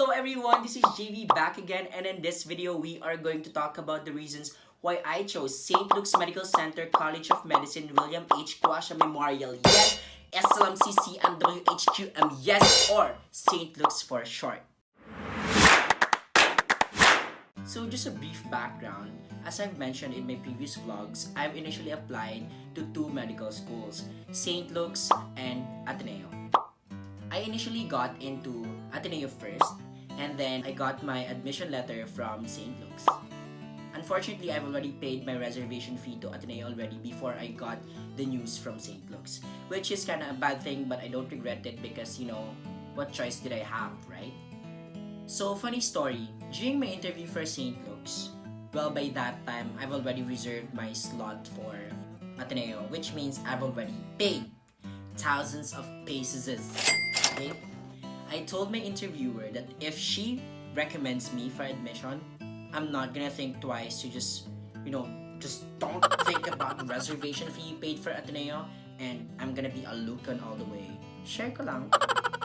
Hello everyone, this is JV back again, and in this video we are going to talk about the reasons why I chose St. Luke's Medical Center College of Medicine William H. Quasha Memorial, yes, SLMCC WHQM, yes, or St. Luke's for short. So just a brief background, as I've mentioned in my previous vlogs, I've initially applied to two medical schools, St. Luke's and Ateneo. I initially got into Ateneo first, and then I got my admission letter from St. Luke's. Unfortunately, I've already paid my reservation fee to Ateneo already before I got the news from St. Luke's, which is kind of a bad thing, but I don't regret it because, what choice did I have, right? So, funny story, during my interview for St. Luke's, well, by that time, I've already reserved my slot for Ateneo, which means I've already paid thousands of pesos. Okay? I told my interviewer that if she recommends me for admission, I'm not gonna think twice to just don't think about the reservation fee you paid for Ateneo, and I'm gonna be a Lukan all the way. Share ko lang.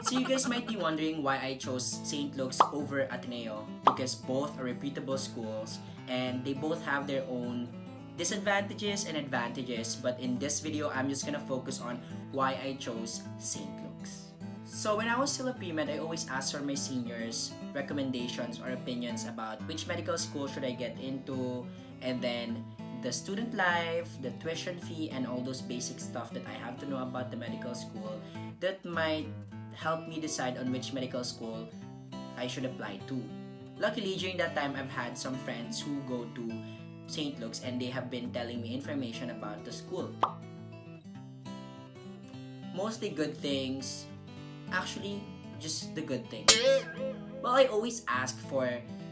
So you guys might be wondering why I chose St. Luke's over Ateneo, because both are reputable schools and they both have their own disadvantages and advantages, but in this video, I'm just gonna focus on why I chose St. Luke's. So when I was still a pre-med, I always asked for my seniors recommendations or opinions about which medical school should I get into, and then the student life, the tuition fee, and all those basic stuff that I have to know about the medical school that might help me decide on which medical school I should apply to. Luckily, during that time, I've had some friends who go to St. Luke's and they have been telling me information about the school. Mostly good things. Actually, just the good things. Well, I always ask for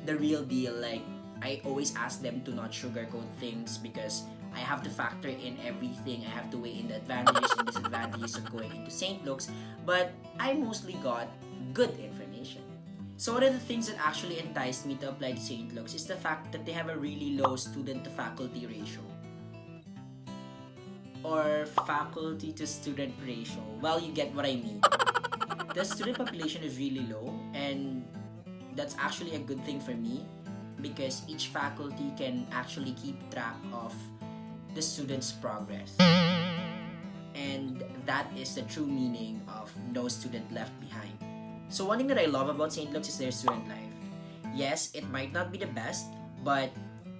the real deal. Like, I always ask them to not sugarcoat things because I have to factor in everything. I have to weigh in the advantages and disadvantages of going into St. Luke's. But I mostly got good information. So one of the things that actually enticed me to apply to St. Luke's is the fact that they have a really low student-to-faculty ratio. Or faculty-to-student ratio. Well, you get what I mean. The student population is really low, and that's actually a good thing for me because each faculty can actually keep track of the student's progress. And that is the true meaning of no student left behind. So one thing that I love about St. Luke's is their student life. Yes, it might not be the best, but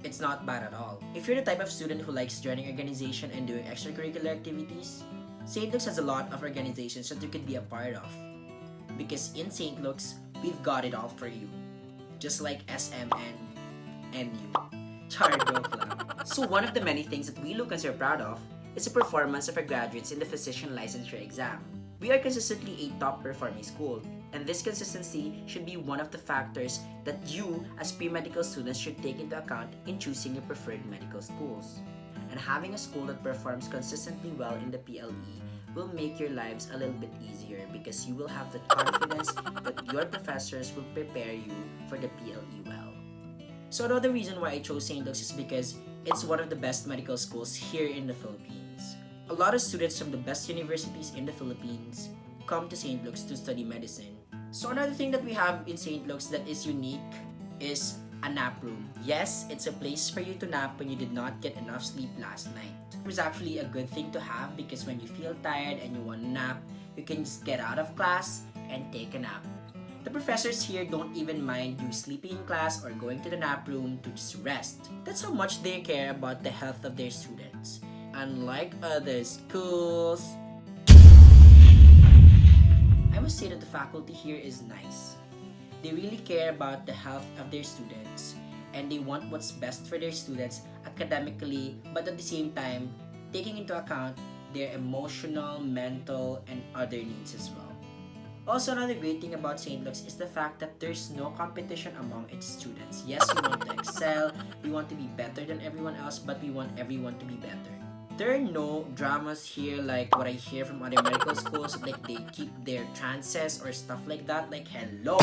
it's not bad at all. If you're the type of student who likes joining organization and doing extracurricular activities, St. Luke's has a lot of organizations that you could be a part of. Because in St. Luke's, we've got it all for you. Just like SM and NU. Char, joke lang. So one of the many things that we Lukans are proud of is the performance of our graduates in the physician licensure exam. We are consistently a top performing school, and this consistency should be one of the factors that you as pre-medical students should take into account in choosing your preferred medical schools. And having a school that performs consistently well in the PLE will make your lives a little bit easier because you will have the confidence that your professors will prepare you for the PLE well. So another reason why I chose St. Luke's is because it's one of the best medical schools here in the Philippines. A lot of students from the best universities in the Philippines come to St. Luke's to study medicine. So another thing that we have in St. Luke's that is unique is a nap room. Yes, it's a place for you to nap when you did not get enough sleep last night. It was actually a good thing to have because when you feel tired and you want to nap, you can just get out of class and take a nap. The professors here don't even mind you sleeping in class or going to the nap room to just rest. That's how much they care about the health of their students. Unlike other schools, I must say that the faculty here is nice. They really care about the health of their students and they want what's best for their students academically, but at the same time, taking into account their emotional, mental, and other needs as well. Also, another great thing about St. Luke's is the fact that there's no competition among its students. Yes, we want to excel, we want to be better than everyone else, but we want everyone to be better. There are no dramas here like what I hear from other medical schools, like they keep their trances or stuff like that. Like, hello!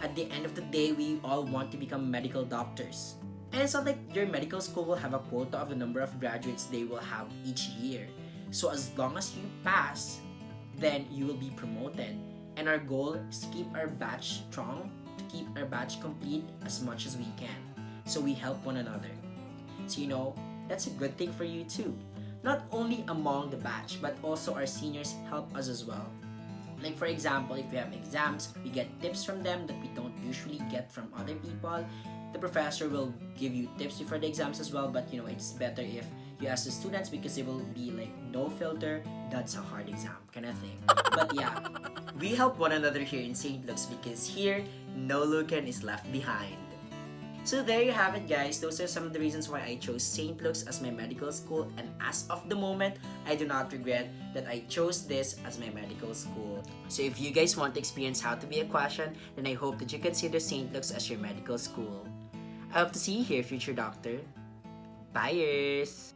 At the end of the day, we all want to become medical doctors. And it's not like your medical school will have a quota of the number of graduates they will have each year. So as long as you pass, then you will be promoted. And our goal is to keep our batch strong, to keep our our batch complete as much as we can. So we help one another. So that's a good thing for you too. Not only among the batch, but also our seniors help us as well. Like for example, if we have exams, we get tips from them that we don't usually get from other people. The professor will give you tips before the exams as well, but it's better if you ask the students because it will be like no filter, that's a hard exam kind of thing. But yeah, we help one another here in St. Luke's because here, no Lukan is left behind. So there you have it, guys. Those are some of the reasons why I chose St. Luke's as my medical school, and as of the moment, I do not regret that I chose this as my medical school. So if you guys want to experience how to be a Quasian, then I hope that you consider St. Luke's as your medical school. I hope to see you here, future doctor. Bye-ers!